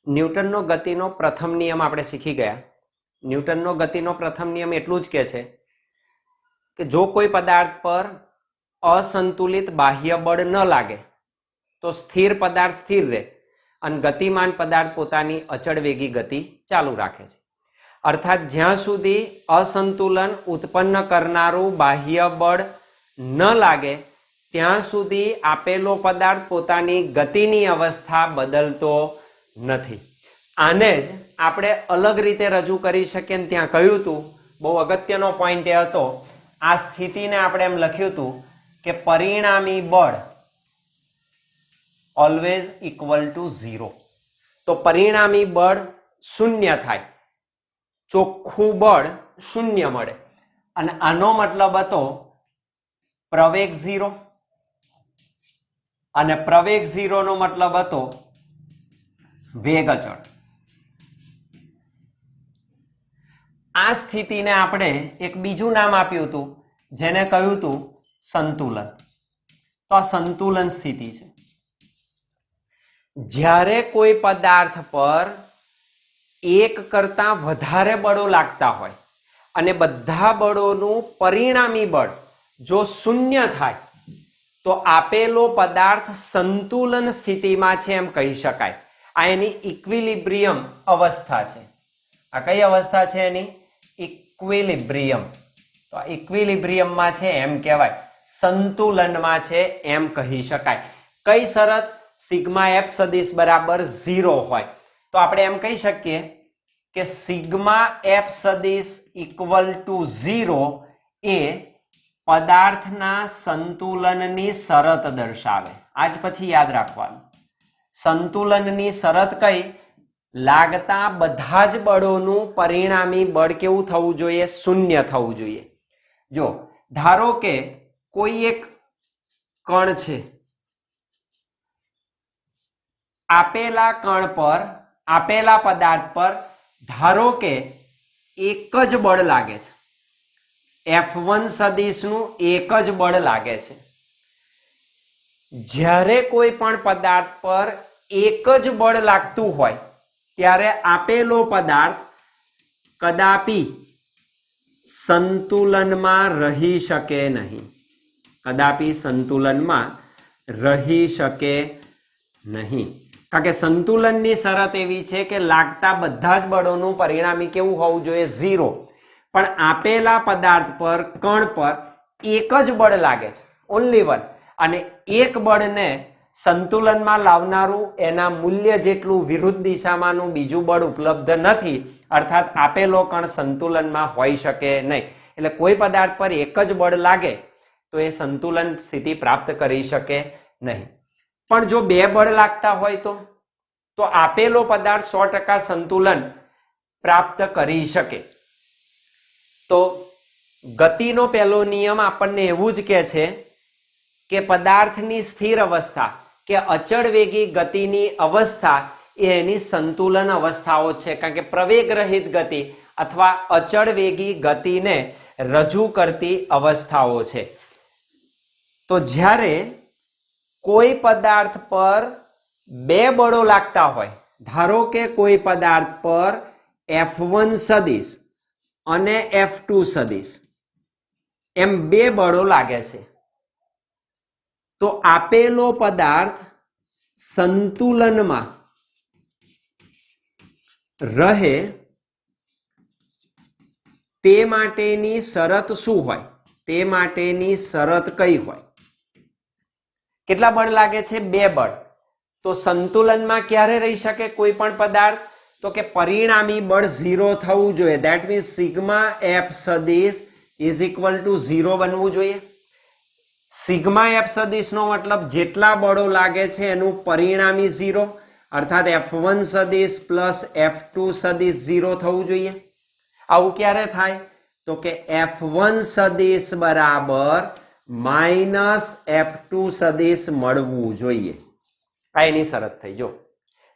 ન્યૂટનનો ગતિનો પ્રથમ નિયમ આપણે શીખી ગયા. ન્યૂટનનો ગતિનો પ્રથમ નિયમ એટલું જ કહે છે કે જો કોઈ પદાર્થ પર અસંતુલિત બાહ્ય બળ ન લાગે તો સ્થિર પદાર્થ સ્થિર રહે અને ગતિમાન પદાર્થ પોતાની અચળ વેગી ગતિ ચાલુ રાખે છે. અર્થાત જ્યાં સુધી અસંતુલન ઉત્પન્ન કરનારું બાહ્ય બળ ન લાગે ત્યાં સુધી આપેલો પદાર્થ પોતાની ગતિની અવસ્થા બદલતો નથી. આને જ આપણે અલગ રીતે રજૂ કરી શકીએ ને ત્યાં કહ્યું હતું, બહુ અગત્યનો પોઈન્ટ એ હતો, આ સ્થિતિને આપણે એમ લખ્યું હતું કે પરિણામી બળ ઓલવેઝ ઇક્વલ ટુ 0. તો પરિણામી બળ શૂન્ય થાય, ચોખ્ખું બળ શૂન્ય મળે અને આનો મતલબ હતો પ્રવેગ 0 અને પ્રવેગ 0 નો મતલબ હતો વેગ અચળ. આ સ્થિતિને આપણે એક બીજું નામ આપ્યું હતું જેને કહ્યું હતું સંતુલન. તો આ સંતુલન સ્થિતિ છે. જ્યારે કોઈ પદાર્થ પર એક કરતા વધારે બળો લાગતા હોય અને બધા બળોનું પરિણામી બળ જો શૂન્ય થાય તો આપેલો પદાર્થ સંતુલન સ્થિતિમાં છે એમ કહી શકાય. આ એની ઇક્વિલિબ્રિયમ અવસ્થા છે. આ કઈ અવસ્થા છે એની? ઇક્વિલિબ્રિયમ. તો આ ઇક્વિલિબ્રિયમમાં છે એમ કહેવાય, સંતુલનમાં છે એમ કહી શકાય. કઈ શરત? સિગ્મા એફ સદિશ બરાબર 0 હોય તો આપણે એમ કહી શકીએ કે સિગ્મા એફ સદિશ ઇક્વલ ટુ 0 એ પદાર્થના સંતુલનની શરત દર્શાવે. આજ પછી યાદ રાખવાનું, સંતુલનની શરત કઈ? લાગતા બધા જ બળોનું પરિણામી બળ કેવું થવું જોઈએ? શૂન્ય થવું જોઈએ. જો ધારો કે કોઈ એક કણ છે, આપેલા કણ પર, આપેલા પદાર્થ પર ધારો કે એક જ બળ લાગે છે, F1 સદિશનું એક જ બળ લાગે છે. જ્યારે કોઈ પણ પદાર્થ પર એક જ બળ લાગતું હોય ત્યારે આપેલો પદાર્થ કદાપી સંતુલનમાં રહી શકે નહીં. કદાપી સંતુલનમાં રહી શકે નહીં. કારણ કે સંતુલનની શરત એવી છે કે લાગતા બધા જ બળોનું પરિણામી કેવું હોવું જોઈએ? 0. પણ આપેલા પદાર્થ પર, કણ પર એક જ બળ લાગે છે, ઓનલી વન, અને એક બળને સંતુલનમાં લાવનારું એના મૂલ્ય જેટલું વિરુદ્ધ દિશામાંનું બીજું બળ ઉપલબ્ધ નથી. અર્થાત આપેલો કણ સંતુલનમાં હોઈ શકે નહીં. એટલે કોઈ પદાર્થ પર એક જ બળ લાગે તો એ સંતુલન સ્થિતિ પ્રાપ્ત કરી શકે નહીં. પણ જો બે બળ લાગતા હોય તો આપેલો પદાર્થ 100% સંતુલન પ્રાપ્ત કરી શકે. તો ગતિનો પહેલો નિયમ આપણને એવું જ કહે છે કે પદાર્થની સ્થિર અવસ્થા કે અચળ વેગી ગતિની અવસ્થા એ એની સંતુલન અવસ્થાઓ છે. કારણ કે પ્રવેગ રહિત ગતિ અથવા અચળ વેગી ગતિને રજૂ કરતી અવસ્થાઓ છે. તો જ્યારે કોઈ પદાર્થ પર બે બળો લાગતા હોય, ધારો કે કોઈ પદાર્થ પર F1 સદિશ અને F2 સદિશ એમ બે બળો લાગે છે, તો આપેલો પદાર્થ સંતુલનમાં રહે તે માટેની શરત શું હોય? તે માટેની શરત કઈ હોય? કેટલા બળ લાગે છે? બે બળ. તો સંતુલનમાં ક્યારે રહી શકે કોઈ પણ પદાર્થ? તો કે પરિણામી બળ 0 થવું જોઈએ. ધેટ મીન્સ સિગ્મા એફ સદિશ ઇઝ ઇક્વલ ટુ 0 બનવું જોઈએ. સિગ્મા એફ સદિશનો મતલબ જેટલા બળો લાગે છે એનું પરિણામી 0, અર્થાત F1 સદિશ પ્લસ F2 સદિશ 0 થવું જોઈએ. આવું ક્યારે થાય? તો કે F1 સદિશ બરાબર માઇનસ F2 સદિશ મળવું જોઈએ. આ એની શરત થઈ. જો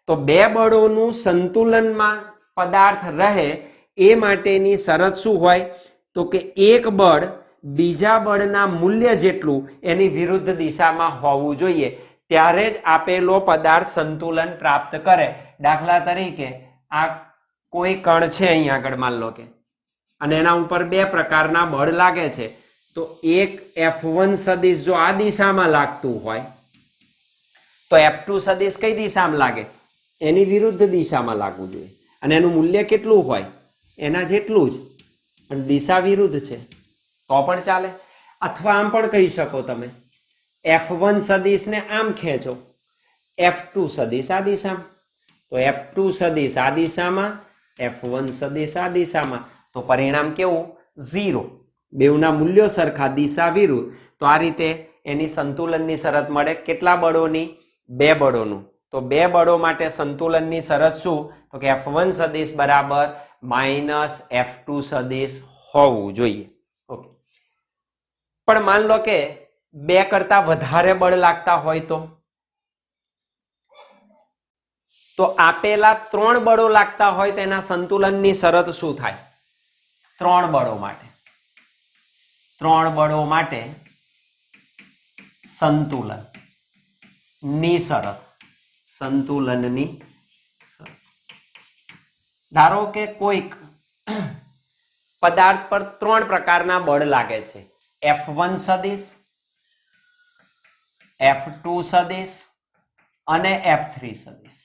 તો બે બળોનું સંતુલનમાં પદાર્થ રહે એ માટેની શરત શું હોય? તો કે એક બળ બીજા બળના મૂલ્ય જેટલું એની વિરુદ્ધ દિશામાં હોવું જોઈએ. ત્યારે જ આપેલો પદાર્થ સંતુલન પ્રાપ્ત કરે. દાખલા તરીકે આ કોઈ કણ છે અહીંયા આગળ માન લો કે, અને એના ઉપર બે પ્રકારના બળ લાગે છે. તો એક F1 સદિશ જો આ દિશામાં લાગતું હોય તો F2 સદિશ કઈ દિશામાં લાગે? એની વિરુદ્ધ દિશામાં લાગવું જોઈએ. અને એનું મૂલ્ય કેટલું હોય? એના જેટલું જ, પણ દિશા વિરુદ્ધ છે તો પણ ચાલે. અથવા આમ પણ કહી શકો તમે, F1 સદિશને આમ ખેંચો, F2 સદિશ આ દિશામાં, તો F2 સદિશ આ દિશામાં, F1 સદિશ આ દિશામાં, તો પરિણામ કેવું? 0. બેવના મૂલ્યો સરખા, દિશા વિરુદ્ધ. તો આ રીતે એની સંતુલનની શરત મળે. કેટલા બળોની? 2 બળોનું. તો 2 બળો માટે સંતુલનની શરત શું? તો કે F1 સદિશ બરાબર -F2 સદિશ હોવું જોઈએ. ઓકે. પણ માન લો કે 2 કરતા વધારે બળ લાગતા હોય તો આપેલા 3 બળો લાગતા હોય તેના સંતુલનની શરત શું થાય? 3 બળો માટે, 3 બળો માટે સંતુલન ની શરત, સંતુલનની શરત. ધારો કે કોઈક પદાર્થ પર 3 પ્રકારના બળ લાગે છે, F1 સદિશ, F2 સદિશ અને F3 સદિશ.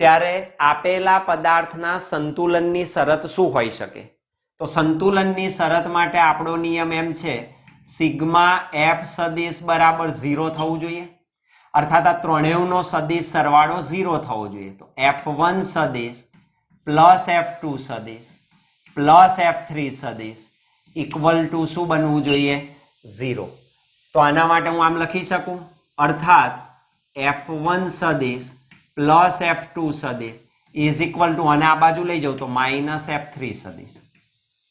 ત્યારે આપેલા પદાર્થના સંતુલનની શરત શું હોઈ શકે? તો સંતુલનની શરત માટે આપણો નિયમ એમ છે, સિગ્મા F સદિશ બરાબર 0 થવું જોઈએ. અર્થાત આ ત્રણેયનો સદિશ સરવાળો 0 થવો જોઈએ. તો F1 સદિશ પ્લસ F2 સદિશ પ્લસ F3 સદિશ ઇક્વલ ટુ શું બનવું જોઈએ? 0. તો આના માટે હું આમ લખી શકું, અર્થાત F1 સદિશ પ્લસ F2 સદિશ ઇઝ ઇક્વલ ટુ, અને આ બાજુ લઈ જાઉં તો માઇનસ F3 સદિશ.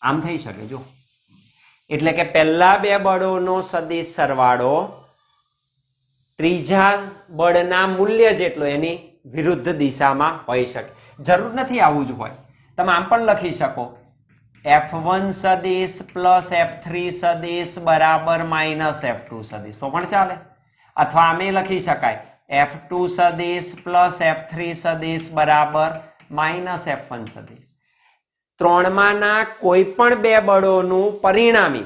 આમ થઈ શકે જો. એટલે કે પહેલા 2 બળોનો સદિશ સરવાળો ત્રીજા બળના મૂલ્ય જેટલો એની વિરુદ્ધ દિશામાં હોઈ શકે. જરૂર નથી આવું જ હોય, તમે આમ પણ લખી શકો, F1 સદિશ પ્લસ F3 સદિશ બરાબર માઇનસ F2 સદિશ, તો પણ ચાલે. અથવા આમે લખી શકાય, F2 સદિશ પ્લસ F3 સદિશ બરાબર માઇનસ F1 સદિશ. ત્રણમાંના કોઈ પણ 2 બળોનું પરિણામી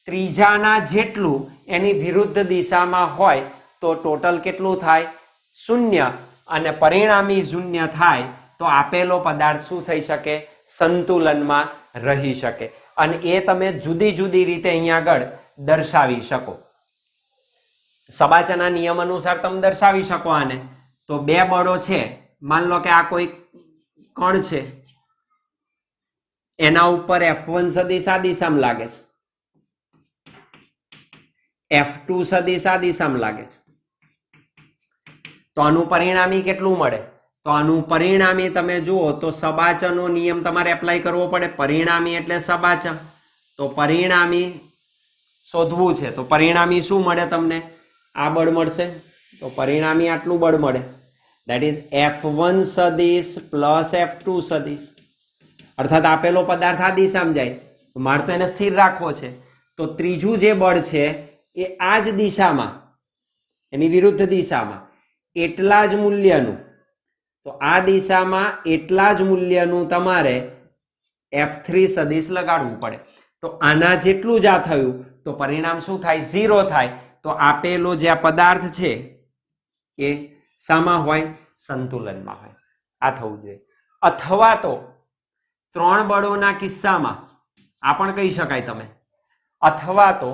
ત્રીજાના જેટલું એની વિરુદ્ધ દિશામાં હોય તો ટોટલ કેટલું થાય? 0. અને પરિણામી 0 થાય તો આપેલો પદાર્થ શું થઈ શકે? સંતુલનમાં રહી શકે. અને એ તમે જુદી જુદી રીતે અહીંયા આગળ દર્શાવી શકો. સબાચાના નિયમ અનુસાર તમે દર્શાવી શકો આને. તો 2 બળો છે, માન લો કે આ કોઈ કણ છે, એના ઉપર F1 સદિશ આ દિશામાં લાગે છે, F2 સદિશ આ દિશામાં લાગે છે. તો આનું પરિણામી કેટલું મળે? તો આનું પરિણામી તમે જુઓ તો સબાચનો નિયમ તમારે એપ્લાય કરવો પડે. પરિણામી એટલે સબાચન. તો પરિણામી શોધવું છે, તો પરિણામી શું મળે તમને? આ બળ મળશે. તો પરિણામી આટલું બળ મળે, દેટ ઇઝ F1 સદિશ પ્લસ F2 સદિશ. અર્થાત આપેલો પદાર્થ આ દિશામાં જાય, મારે તો એને સ્થિર રાખવો છે. તો ત્રીજું જે બળ છે એ આ જ દિશામાં, એની વિરુદ્ધ દિશામાં એટલા જ મૂલ્યનું, તો આ દિશામાં એટલા જ મૂલ્યનું તમારે F3 સદિશ લગાડવું પડે. તો આના જેટલું જ આ થયું તો પરિણામ શું થાય? 0 થાય. તો આપેલો જે આ પદાર્થ છે એ શામાં હોય? સંતુલનમાં હોય. આ થવું જોઈએ. અથવા તો 3 બળોના કિસ્સામાં આ પણ કહી શકાય તમે, અથવા તો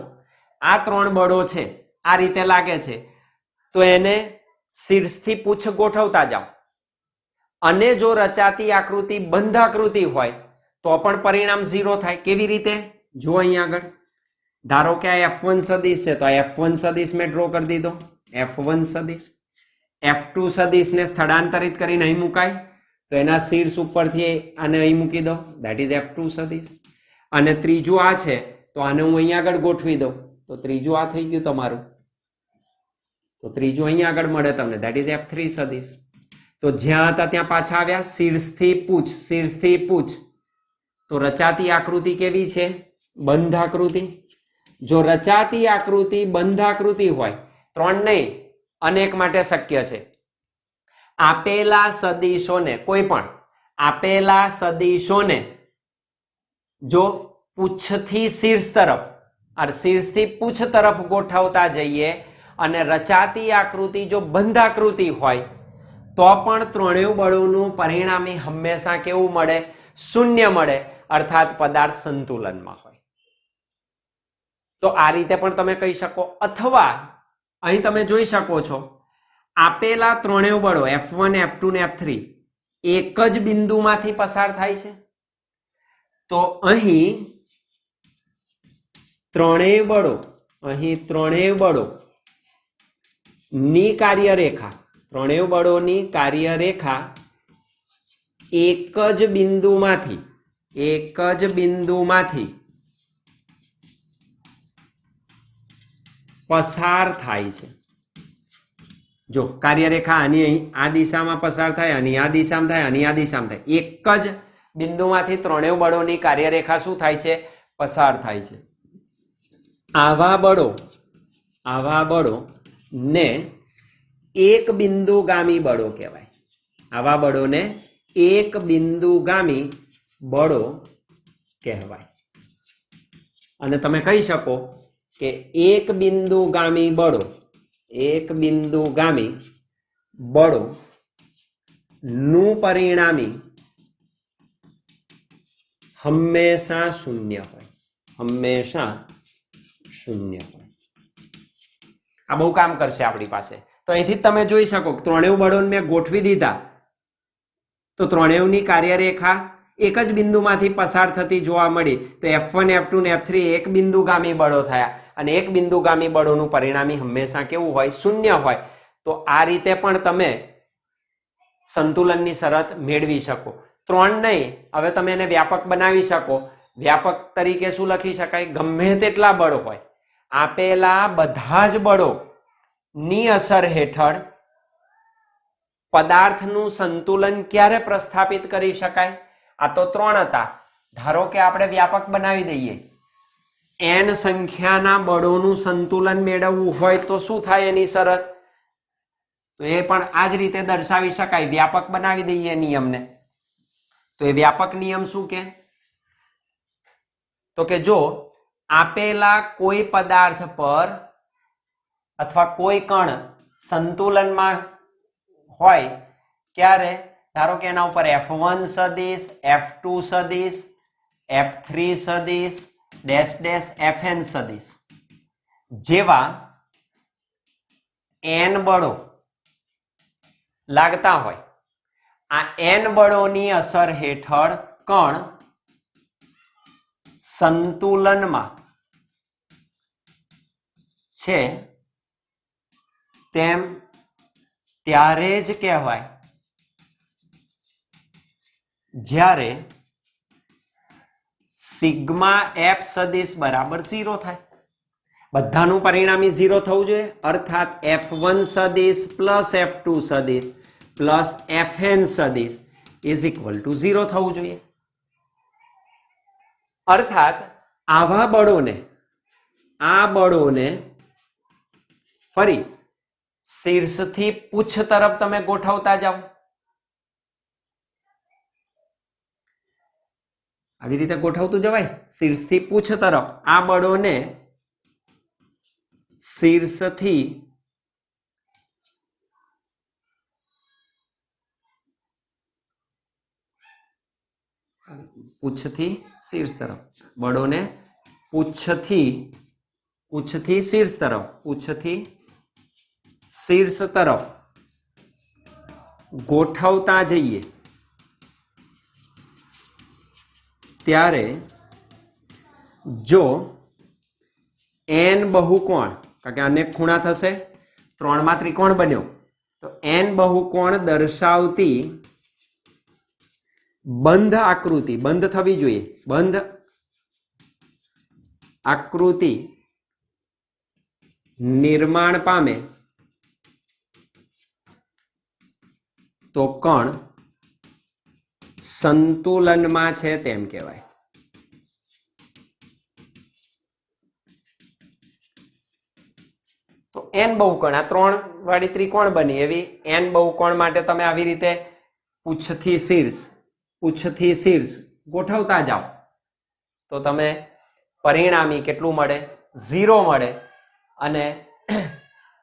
આ 3 બળો છે આ રીતે લાગે છે તો એને શીર્ષથી પૂછ ગોઠવતા જાઓ. અને જો રચાતી આકૃતિ બંધ આકૃતિ હોય તો પણ પરિણામ 0 થાય. કેવી રીતે? જો અહીંયા આગળ ધારો કે આ F1 સદિશ છે, તો આ F1 સદિશ મેં ડ્રો કરી દીધો, F1 સદિશ. F2 સદિશને સ્થળાંતરિત કરીને અહીં મુકાય, તો એના શીર્ષ ઉપરથી આને અહીં મૂકી દો, દેટ ઇઝ F2 સદિશ. અને ત્રીજું આ છે તો આને હું અહીંયા આગળ ગોઠવી દઉં, તો ત્રીજું આ થઈ ગયું તમારું. તો ત્રીજું અહીંયા આગળ મળે તમને, દેટ ઇઝ F3 સદિશ. તો જ્યાં હતા ત્યાં પાછા આવ્યા, શીર્ષથી પૂછ, શીર્ષથી પૂછ. તો રચાતી આકૃતિ કેવી છે? બંધ આકૃતિ. જો રચાતી આકૃતિ બંધ આકૃતિ હોય, 3 નહીં અનેક માટે શક્ય છે. આપેલા સદિશોને, કોઈ પણ આપેલા સદિશોને જો પૂછથી શીર્ષ તરફ અને શીર્ષથી પૂછ તરફ ગોઠવતા જઈએ અને રચાતી આકૃતિ જો બંધ આકૃતિ હોય તો પણ ત્રણેય બળોનું પરિણામી હંમેશા કેવું મળે? શૂન્ય મળે, અર્થાત પદાર્થ સંતુલનમાં હોય. તો આ રીતે પણ તમે કહી શકો. અથવા અહીં તમે જોઈ શકો છો આપેલા ત્રણેય બળો F1 F2 ને F3 એક જ બિંદુમાંથી પસાર થાય છે. તો અહીં ત્રણેય બળો ની કાર્યરેખા, ત્રણેય બળોની કાર્યરેખા એક જ બિંદુમાંથી પસાર થાય છે. જો કાર્યરેખા આની અહીં આ દિશામાં પસાર થાય, આની આ દિશામાં થાય, આની આ દિશામાં થાય, એક જ બિંદુમાંથી ત્રણેય બળોની કાર્યરેખા શું થાય છે? પસાર થાય છે. આવા બળો ને એક બિંદુગામી બળો કહેવાય. આવા બળોને એક બિંદુગામી બળો કહેવાય. અને તમે કહી શકો કે એક બિંદુગામી બળો નું પરિણામી હંમેશા શૂન્ય હોય. આ બહુ કામ કરશે આપણી પાસે. તો અહીંથી જ તમે જોઈ શકો ત્રણેય બળોને મેં ગોઠવી દીધા તો ત્રણેયની કાર્યરેખા એક જ બિંદુમાંથી પસાર થતી જોવા મળી. તો F1 F2 ને F3 એક બિંદુગામી બળો થયા અને એક બિંદુગામી બળોનું પરિણામી હંમેશા કેવું હોય? શૂન્ય હોય. તો આ રીતે પણ તમે સંતુલનની શરત મેળવી શકો. 3 નહીં, હવે તમે એને વ્યાપક બનાવી શકો. વ્યાપક તરીકે શું લખી શકાય? ગમે તેટલા બળો હોય, આપેલા બધા જ બળો ની અસર હેઠળ પદાર્થનું સંતુલન ક્યારે પ્રસ્થાપિત કરી શકાય? આ તો 3 હતા. ધારો કે આપણે વ્યાપક બનાવી દઈએ, n સંખ્યાના બળોનું સંતુલન મેળવવું હોય તો શું થાય એની શરત? તો એ પણ આ જ રીતે દર્શાવી શકાય. વ્યાપક બનાવી દઈએ નિયમને. તો એ વ્યાપક નિયમ શું કે? તો કે જો આપેલા કોઈ પદાર્થ પર અથવા કોઈ કણ સંતુલનમાં હોય ક્યારે? ધારો કે એના ઉપર F1 સદિશ, F2 સદિશ, F3 સદિશ, Fn સદિશ જેવા n બળો લાગતા હોય. આ n બળોની અસર હેઠળ કણ સંતુલનમાં છે તેમ ત્યારે જ કહેવાય જ્યારે સિગ્મા f સદિશ બરાબર 0 થાય. બધાનું પરિણામી 0 થવું જોઈએ, અર્થાત F1 સદિશ પ્લસ F2 સદિશ પ્લસ Fn સદિશ ઇઝ ઇક્વલ ટુ 0 થવું જોઈએ. અર્થાત આવા બળોને, આ બળોને ફરી શીર્ષથી પૂછ તરફ તમે ગોઠવતા જાઓ. આવી રીતે ગોઠવતું જવાય શીર્ષથી પૂછ તરફ. આ બળોને શીર્ષથી પૂછથી શીર્ષ તરફ, બળોને પૂછથી શીર્ષ તરફ, પૂછથી શીર્ષ તરફ ગોઠવતા જઈએ ત્યારે જો n બહુકોણ, કારણ કે અનેક ખૂણા થશે, 3 ત્રિકોણ બન્યો, તો n બહુકોણ દર્શાવતી બંધ આકૃતિ, બંધ થવી જોઈએ, બંધ આકૃતિ નિર્માણ પામે તો કણ સંતુલનમાં છે તેમ કહેવાય. તો n બહુકોણ, આ 3 વાળી ત્રિકોણ બની, એવી n બહુકોણ માટે તમે આવી રીતે પૂછથી શીર્ષ ગોઠવતા જાઓ તો તમે પરિણામી કેટલું મળે? 0 મળે. અને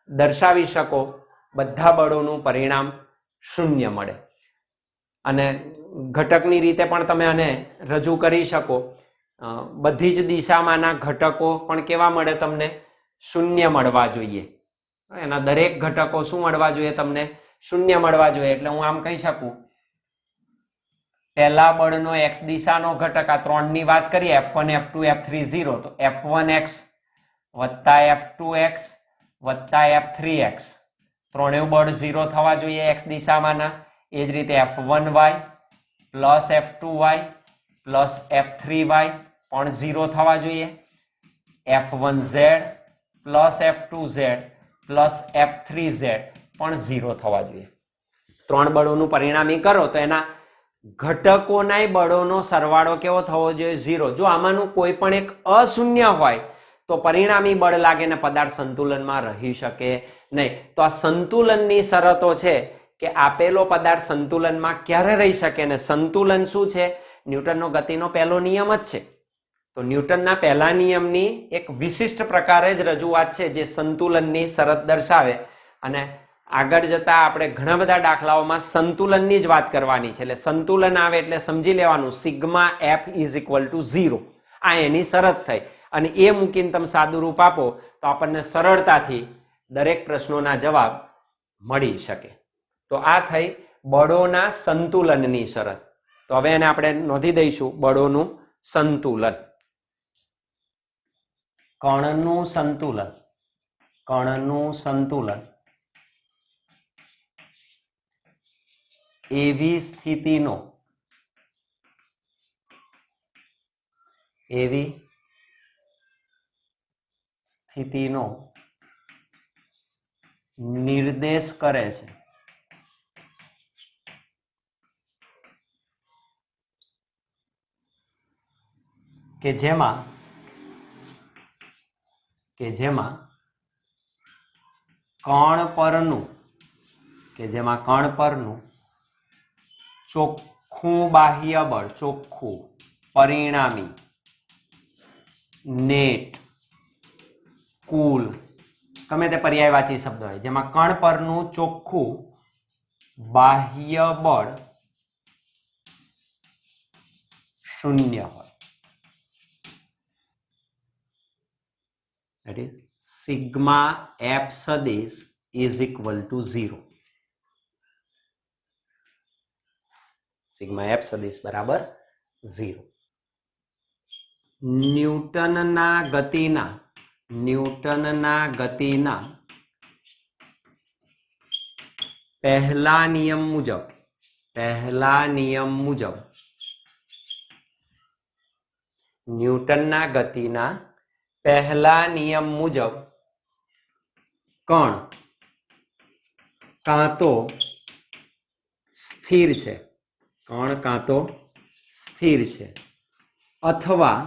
દર્શાવી શકો બધા બળોનું પરિણામ 0 મળે. અને ઘટકની રીતે પણ તમે આને રજૂ કરી શકો. બધી જ દિશામાંના ઘટકો પણ કેવા મળે તમને? 0 મળવા જોઈએ. એના દરેક ઘટકો શું મળવા જોઈએ? તમને 0 મળવા જોઈએ. એટલે હું આમ કહી શકું, પહેલા બળનો x દિશાનો ઘટક, આ 3 ની વાત કરીએ, F1 F2 F3 0, તો F1x વત્તા F2x વત્તા F3x, ત્રણેય બળ 0 થવા જોઈએ x દિશામાંના. એ જ રીતે F1y plus F2y plus F3y પણ 0 થવા જોઈએ. F1z plus F2z plus F3z પણ 0 થવા જોઈએ. 3 બળોનું પરિણામી કરો તો એના ઘટકોના બળોનો સરવાળો કેવો થવો જોઈએ? 0. જો આમાંનું કોઈ પણ એક અશૂન્ય હોય તો પરિણામી બળ લાગે ને પદાર્થ સંતુલનમાં રહી શકે નહીં. તો આ સંતુલનની શરતો છે કે આપેલો પદાર્થ સંતુલનમાં ક્યારે રહી શકે ને. સંતુલન શું છે? ન્યૂટનનો ગતિનો પહેલો નિયમ જ છે. તો ન્યૂટનના પહેલા નિયમની એક વિશિષ્ટ પ્રકારે જ રજૂઆત છે જે સંતુલનની શરત દર્શાવે. અને આગળ જતા આપણે ઘણા બધા દાખલાઓમાં સંતુલનની જ વાત કરવાની છે. એટલે સંતુલન આવે એટલે સમજી લેવાનું sigma f is equal to 0. આ એની શરત થઈ. અને એ મૂકીને તમે સાદુરૂપ આપો તો આપણને સરળતાથી દરેક પ્રશ્નોના જવાબ મળી શકે. તો આ થઈ બળોના સંતુલનની શરત. તો હવે એને આપણે નોંધી દઈશું બળોનું સંતુલન. કણનું સંતુલન એવી સ્થિતિનો નિર્દેશ કરે છે કે જેમાં કણ પરનું ચોખ્ખું બાહ્ય બળ, ચોખ્ખું પરિણામી નેટ કુલ, ગમે તે પર્યાયવાચી શબ્દ હોય, જેમાં કણ પરનું ચોખ્ખું બાહ્ય બળ 0 હોય. that is sigma f સદિશ is equal to 0. Sigma F સદિશ બરાબર 0. ન્યૂટનના ગતિના પહેલા નિયમ મુજબ ન્યૂટનના ગતિના પહેલા નિયમ મુજબ કણ કાં તો સ્થિર છે અથવા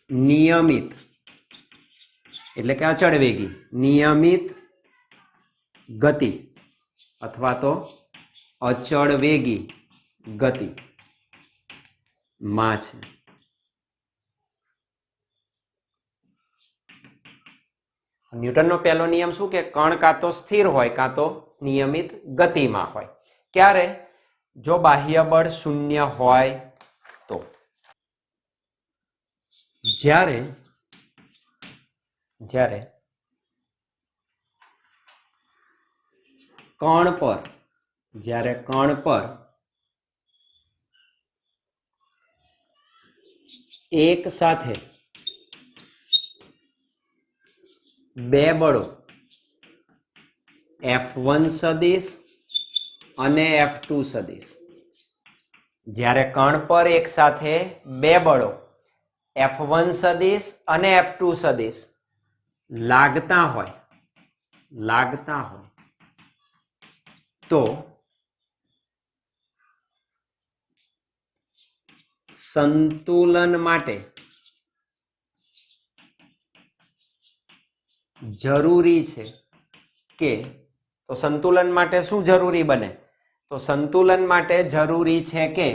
નિયમિત એટલે કે અચળ વેગી નિયમિત ગતિ અથવા તો અચળ વેગી ગતિ માં છે. ન્યૂટનનો પહેલો નિયમ શું કે કણ કાં તો સ્થિર હોય કાં તો નિયમિત ગતિમાં હોય. ક્યારે? જો બાહ્ય બળ 0 હોય તો. જ્યારે કણ પર એક સાથે બે બળો F1 સદિશ અને F2 સદિશ, જ્યારે કણ પર એક સાથે બે બળો F1 સદિશ અને F2 સદિશ લાગતા હોય તો સંતુલન માટે જરૂરી છે કે, તો સંતુલન માટે શું જરૂરી બને? તો સંતુલન માટે જરૂરી છે કે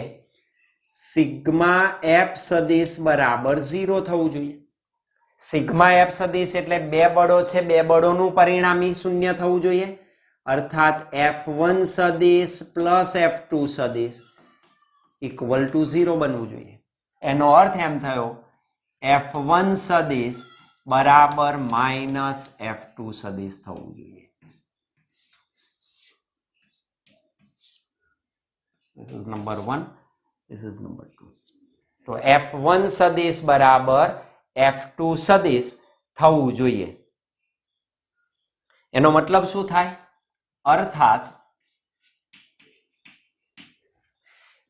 સિગ્મા એફ સદિશ બરાબર 0 થવું જોઈએ. સિગ્મા એફ સદિશ એટલે બે બળો છે, બે બળોનું પરિણામી શૂન્ય થવું જોઈએ. અર્થાત F1 સદિશ પ્લસ F2 સદિશ ઇક્વલ ટુ 0 બનવું જોઈએ. એનો અર્થ એમ થયો F1 સદિશ બરાબર માઇનસ F2 સદિશ થવું જોઈએ. This is number 1, this is number 2. તો F1 સદિશ બરાબર F2 સદિશ થવું જોઈએ. એનો મતલબ શું થાય? અર્થાત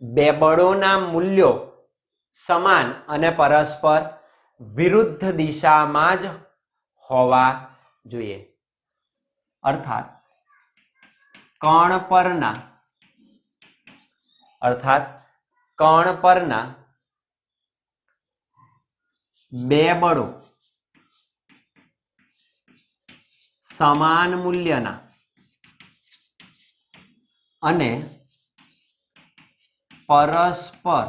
બે બળોના મૂલ્યો સમાન અને પરસ્પર વિરુદ્ધ દિશામાં જ હોવા જોઈએ. અર્થાત કણ પરના બે બળો સમાન મૂલ્યના અને પરસ્પર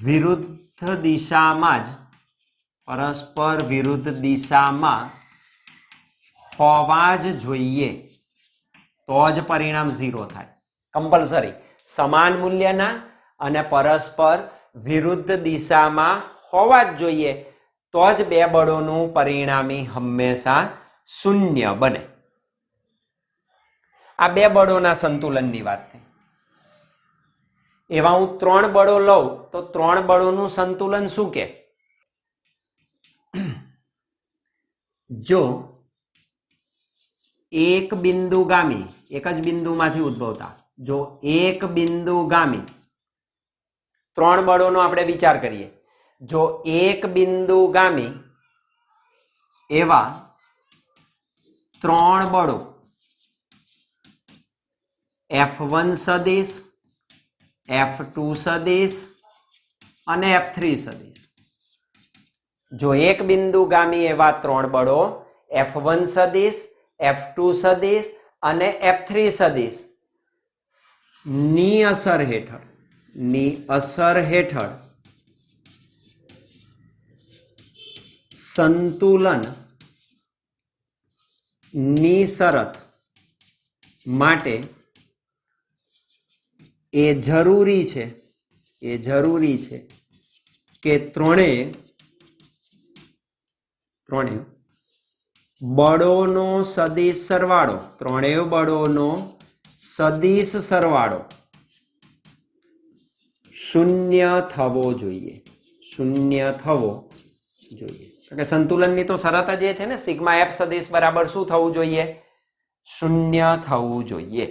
વિરુદ્ધ દિશામાં હોવા જ જોઈએ, તો જ પરિણામ 0 થાય. કમ્પલસરી સમાન મૂલ્યના અને પરસ્પર વિરુદ્ધ દિશામાં હોવા જ જોઈએ, તો જ બે બળોનું પરિણામી હંમેશા શૂન્ય બને. આ બે બળોના સંતુલનની વાત થઈ. એવા હું 3 બળો લઉં તો 3 બળોનું સંતુલન શું કે? જો એક બિંદુગામી, એક જ બિંદુમાંથી ઉદ્ભવતા, જો એક બિંદુગામી 3 બળોનો આપણે વિચાર કરીએ. જો એક બિંદુગામી એવા 3 બળો F1 સદિશ, F2 સદિશ અને F3 સદિશ. જો એક બિંદુગામી એવા 3 બળો F1 સદિશ, F2 સદિશ અને F3 સદિશ ની અસર હેઠળ સંતુલન ની શરત માટે એ જરૂરી છે કે ત્રણેય બળોનો સદિશ સરવાળો શૂન્ય થવો જોઈએ. એટલે સંતુલનની તો શરત જ એ છે ને, સિગ્મા એફ સદિશ બરાબર શું થવું જોઈએ? શૂન્ય થવું જોઈએ.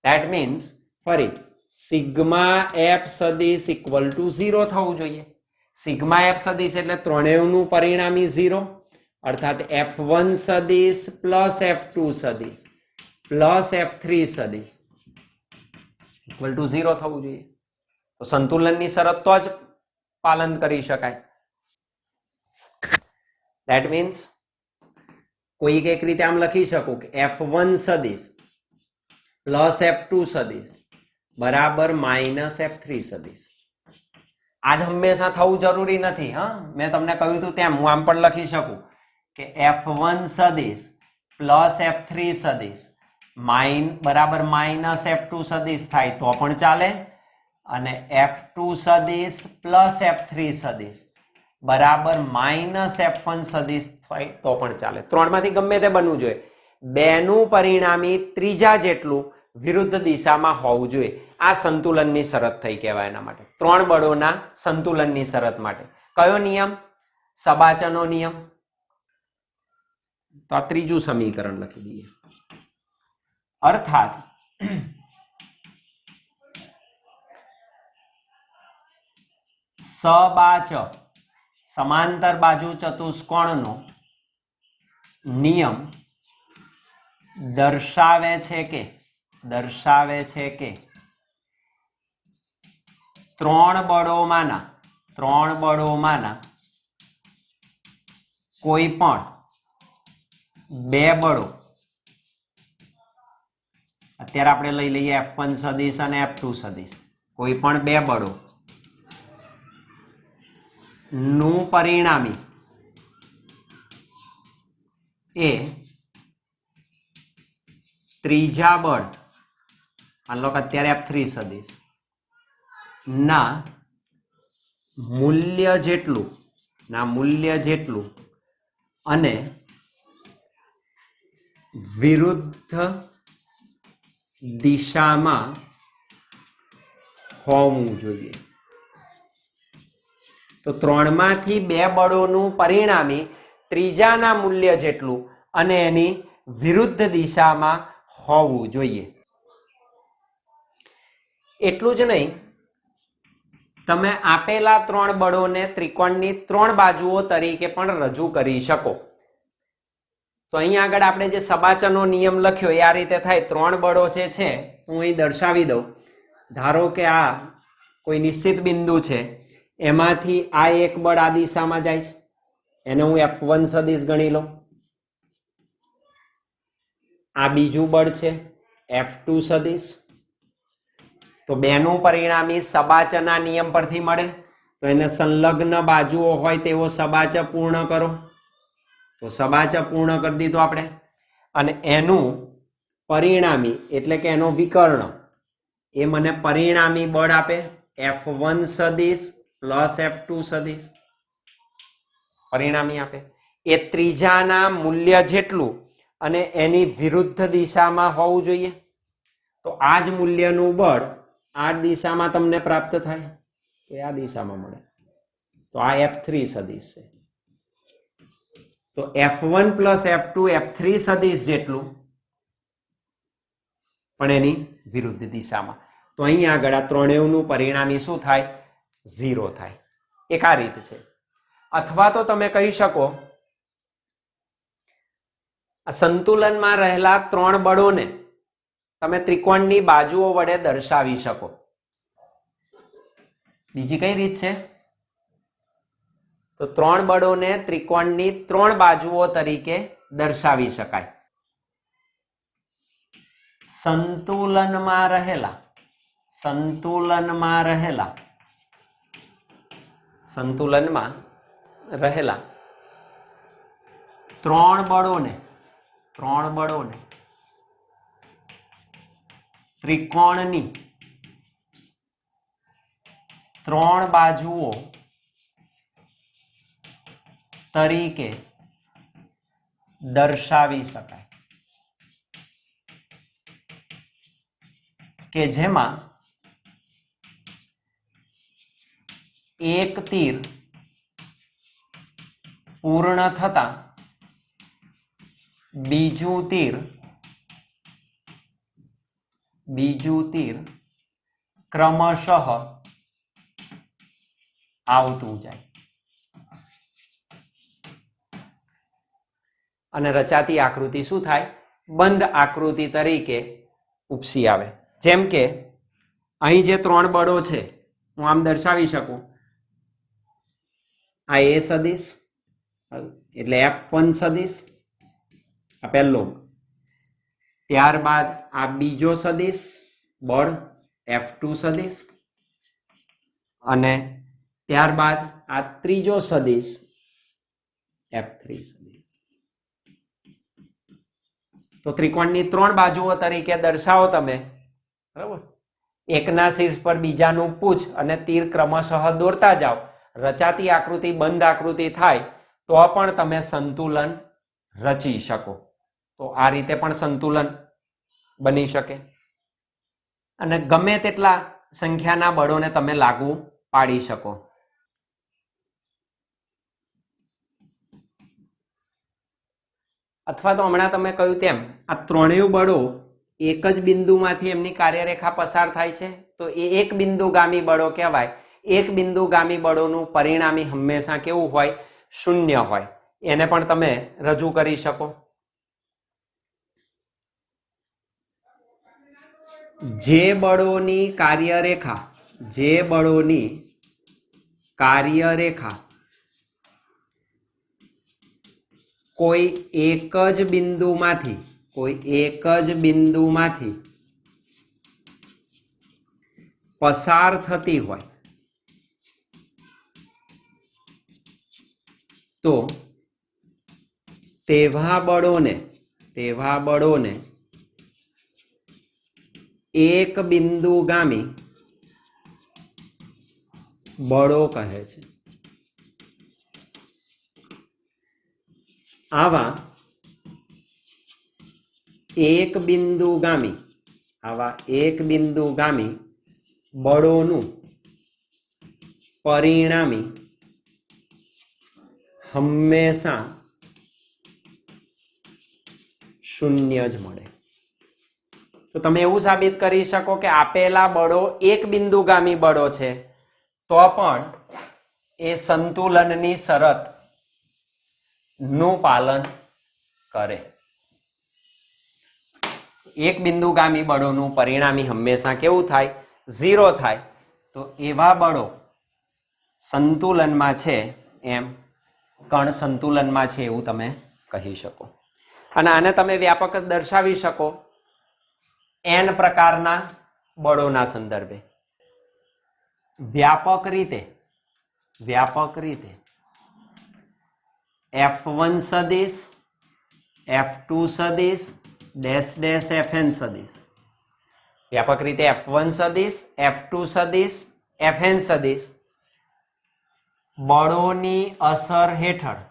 ધેટ મીન્સ ફરી સિગ્મા એફ સદિશ ઇક્વલ ટુ 0 થવું જોઈએ. સિગ્મા એફ સદિશ એટલે ત્રણેયનું પરિણામી 0, અર્થાત F1 સદિશ પ્લસ F2 સદિશ પ્લસ F3 સદિશ ઇક્વલ ટુ 0 થવું જોઈએ. તો સંતુલનની શરત તો જ પાલન કરી શકાય. ધેટ મીન્સ કોઈક એક રીતે આમ લખી શકું કે F1 સદિશ પ્લસ F2 સદિશ બરાબર માઇનસ F3 સદિશ. આજ હંમેશા થવું જરૂરી નથી. મેં તમને કહ્યું હતું તેમ હું આમ પણ લખી શકું કે F1 સદિશ પ્લસ F3 સદિશ બરાબર માઇનસ F2 સદિશ થાય તો પણ ચાલે, અને F2 સદિશ પ્લસ F3 સદિશ બરાબર માઇનસ F1 સદિશ થાય તો પણ ચાલે. 3 માંથી ગમે તે બનવું જોઈએ. બેનું પરિણામી ત્રીજા જેટલું વિરુદ્ધ દિશામાં હોવું જોઈએ. આ સંતુલનની શરત થઈ કહેવાય. એના માટે 3 બળોના સંતુલનની શરત માટે કયો નિયમ? સબાચનો નિયમ. તો આ ત્રીજું સમીકરણ લખી દઈએ. અર્થાત સબાચ સમાંતર બાજુ ચતુષ્કોણનો નિયમ દર્શાવે છે કે 3 બળોમાંના કોઈ પણ બે બળો, અત્યારે આપણે લઈ લઈએ F1 સદિશ અને F2 સદિશ, કોઈ પણ બે બળો નું પરિણામી એ ત્રીજા બળ, માની લો કે અત્યારે F3 સદિશ ના મૂલ્ય જેટલું અને વિરુદ્ધ દિશામાં હોવું જોઈએ. તો 3 માંથી બે બળોનું પરિણામી ત્રીજાના મૂલ્ય જેટલું અને એની વિરુદ્ધ દિશામાં હોવું જોઈએ. એટલું જ નહીં, તમે આપેલા 3 બળોને ત્રિકોણની 3 બાજુઓ તરીકે પણ રજૂ કરી શકો. તો અહીં આગળ આપણે જે સબાચનો નિયમ લખ્યો એ આ રીતે થાય. 3 બળો જે છે હું અહીં દર્શાવી દઉં. ધારો કે આ કોઈ નિશ્ચિત બિંદુ છે, એમાંથી આ એક બળ આ દિશામાં જાય છે, એને હું F1 સદિશ ગણી લઉં. આ બીજું બળ છે F2 સદિશ. તો બેનું પરિણામી સબાચના નિયમ પરથી મળે. તો એને સંલગ્ન બાજુઓ હોય તેવો સબાચ પૂર્ણ કરો. તો સબાચ પૂર્ણ કરી દીધું આપણે. અને એનું પરિણામી એટલે કે એનો વિકર્ણ એ મને પરિણામી બળ આપે F1 સદિશ પ્લસ F2 સદિશ પરિણામી આપે. એ ત્રીજાના મૂલ્ય જેટલું અને એની વિરુદ્ધ દિશામાં હોવું જોઈએ. તો આ જ મૂલ્યનું બળ આ દિશામાં તમને પ્રાપ્ત થાય, તો આ દિશામાં મળે. તો આ F3 સદિશ છે. તો F1 પ્લસ F2 F3 સદિશ જેટલું પણ એની વિરુદ્ધ દિશામાં. તો અહીં આગળ આ ત્રણેયનું પરિણામી શું થાય? 0 થાય. એક આ રીત છે. અથવા તો તમે કહી શકો આ સંતુલનમાં રહેલા 3 બળોને તમે ત્રિકોણની બાજુઓ વડે દર્શાવી શકો. બીજી કઈ રીત છે? તો 3 બળોને ત્રિકોણની 3 બાજુઓ તરીકે દર્શાવી શકાય. સંતુલનમાં રહેલા 3 બળોને ત્રિકોણની 3 બાજુઓ તરીકે દર્શાવી શકાય, કે જેમાં એક તીર પૂર્ણ થતા બીજું તીર ક્રમશઃ આવતું જાય અને રચાતી આકૃતિ શું થાય? બંધ આકૃતિ તરીકે ઉપસી આવે. જેમ કે અહીં જે 3 બળો છે હું આમ દર્શાવી શકું. આ A સદિશ એટલે F1 સદિશ, આ પહેલો. ત્યારબાદ આ બીજો સદિશ બળ F2 સદિશ, અને ત્યારબાદ આ ત્રીજો સદિશ F3 સદિશ. તો ત્રિકોણની 3 બાજુઓ તરીકે દર્શાવો તમે, બરાબર? એકના શીર્ષ પર બીજાનું પૂછ અને તીર ક્રમશઃ દોરતા જાઓ. રચાતી આકૃતિ બંધ આકૃતિ થાય તો પણ તમે સંતુલન રચી શકો. તો આ રીતે પણ સંતુલન બની શકે અને ગમે તેટલા સંખ્યાના બળોને તમે લાગુ પાડી શકો. અથવા તો હમણાં તમે કહ્યું તેમ આ ત્રણેય બળો એક જ બિંદુમાંથી એમની કાર્યરેખા પસાર થાય છે, તો એ એક બિંદુગામી બળો કહેવાય. એક બિંદુગામી બળોનું પરિણામી હંમેશા કેવું હોય? 0 હોય. એને પણ તમે રજૂ કરી શકો. જે બળોની કાર્યરેખા કોઈ એક જ બિંદુમાંથી પસાર થતી હોય તો તેવા બળોને એક બિંદુગામી બળો કહે છે. આવા એક બિંદુગામી બળોનું પરિણામી હંમેશા શૂન્ય જ મળે. તો તમે એવું સાબિત કરી શકો કે આપેલા બળો એક બિંદુગામી બળો છે તો પણ એ સંતુલનની શરત નું પાલન કરે. એક બિંદુગામી બળોનું પરિણામી હંમેશા કેવું થાય? 0 થાય. તો એવા બળો સંતુલનમાં છે, એમ કણ સંતુલનમાં છે એવું તમે કહી શકો. અને આને તમે વ્યાપક દર્શાવી શકો n પ્રકારના બળોના સંદર્ભે. વ્યાપક રીતે F1 સદિશ, F2 સદિશ, -Fn સદિશ. વ્યાપક રીતે F1 સદિશ, F2 સદિશ, Fn સદિશ બળોની અસર હેઠળ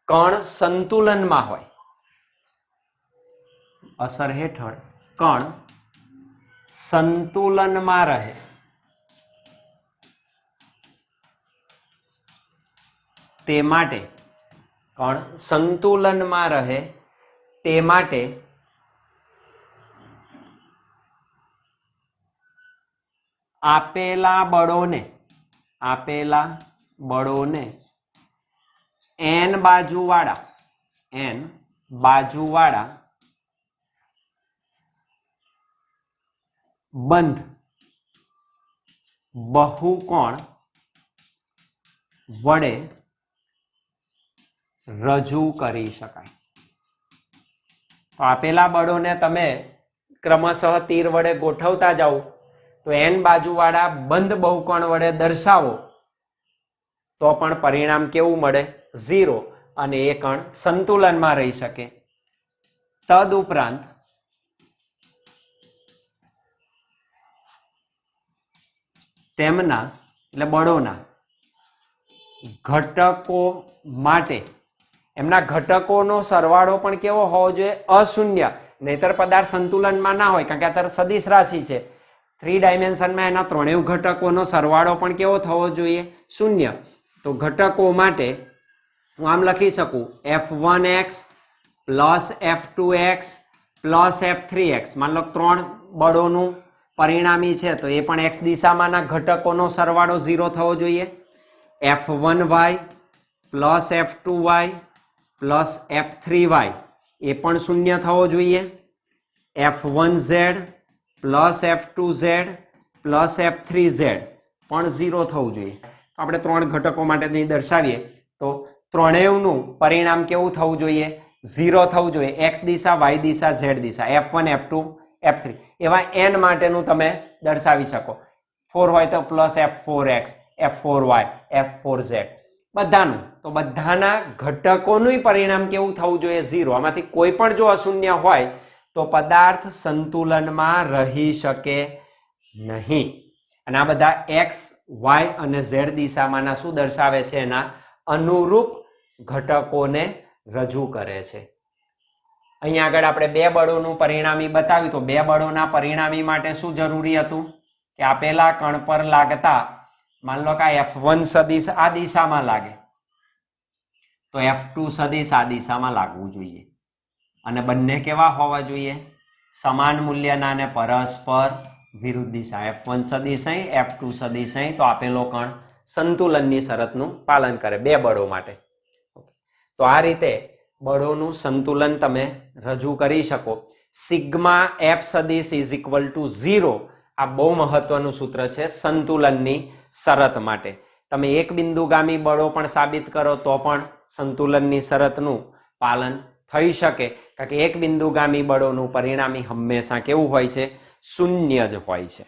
કણ સંતુલનમાં હોય. અસર હેઠળ કણ સંતુલનમાં રહે તે માટે આપેલા બળોને n બાજુવાળા બંધ બહુકોણ વડે રજૂ કરી શકાય. તો આપેલા બળોને તમે ક્રમશઃ તીર વડે ગોઠવતા જાઓ તો n બાજુવાળા બંધ બહુકોણ વડે દર્શાવો તો પણ પરિણામ કેવું મળે? 0. અને એ કણ સંતુલનમાં રહી શકે. તદુપરાંત તેમના એટલે બળોના ઘટકો માટે એમના ઘટકોનો સરવાળો પણ કેવો હોવો જોઈએ? અશૂન્ય. નહીતર પદાર્થ સંતુલનમાં ના હોય, કારણ કે અત્યારે સદિશ રાશિ છે. 3 ડાયમેન્શનમાં એના ત્રણેય ઘટકોનો સરવાળો પણ કેવો થવો જોઈએ? શૂન્ય. તો ઘટકો માટે હું આમ લખી શકું F1x plus F2x plus F3x. માન લો 3 બળોનું પરિણામી છે તો એ પણ x દિશામાંના ઘટકોનો સરવાળો 0 થવો જોઈએ. F1y plus F2y plus F3y એ પણ શૂન્ય થવો જોઈએ. F1z plus F2z plus F3z પણ 0 થવું જોઈએ. આપણે 3 ઘટકો માટે દર્શાવીએ તો ત્રણેયનું પરિણામ કેવું થવું જોઈએ? 0 થવું જોઈએ. x દિશા, y દિશા, z દિશા. F1, F2, F3 એવા n માટેનું તમે દર્શાવી શકો. 4 હોય તો પ્લસ F4x, F4y, F4z બધાનું. તો બધાના ઘટકોનું પરિણામ કેવું થવું જોઈએ? 0. આમાંથી કોઈ પણ જો અશૂન્ય હોય તો પદાર્થ સંતુલનમાં રહી શકે નહીં. અને આ બધા x, y અને z દિશામાંના શું દર્શાવે છે? એના અનુરૂપ ઘટકોને રજૂ કરે છે. અહીંયા આગળ આપણે 2 બળોનું પરિણામી બતાવ્યું તો 2 બળોના પરિણામી માટે શું જરૂરી હતું? કે આપેલા કણ પર લાગતા, માન લો કે F1 સદિશ આ દિશામાં લાગે તો F2 સદિશ આ દિશામાં લાગવું જોઈએ. અને બંને કેવા હોવા જોઈએ? સમાન મૂલ્યના અને પરસ્પર વિરુદ્ધ દિશા. F1 સદિશ અહીં, F2 સદિશ અહીં, તો આપેલો કણ સંતુલનની શરતનું પાલન કરે 2 બળો માટે. તો આ રીતે બળોનું સંતુલન તમે રજૂ કરી શકો. સિગ્મા F સદિશ ઇઝ ઇક્વલ ટુ 0 આ બહુ મહત્વનું સૂત્ર છે સંતુલનની શરત માટે. તમે એક બિંદુગામી બળો પણ સાબિત કરો તો પણ સંતુલનની શરતનું પાલન થઈ શકે, કારણ કે એક બિંદુગામી બળોનું પરિણામી હંમેશા કેવું હોય છે? શૂન્ય જ હોય છે.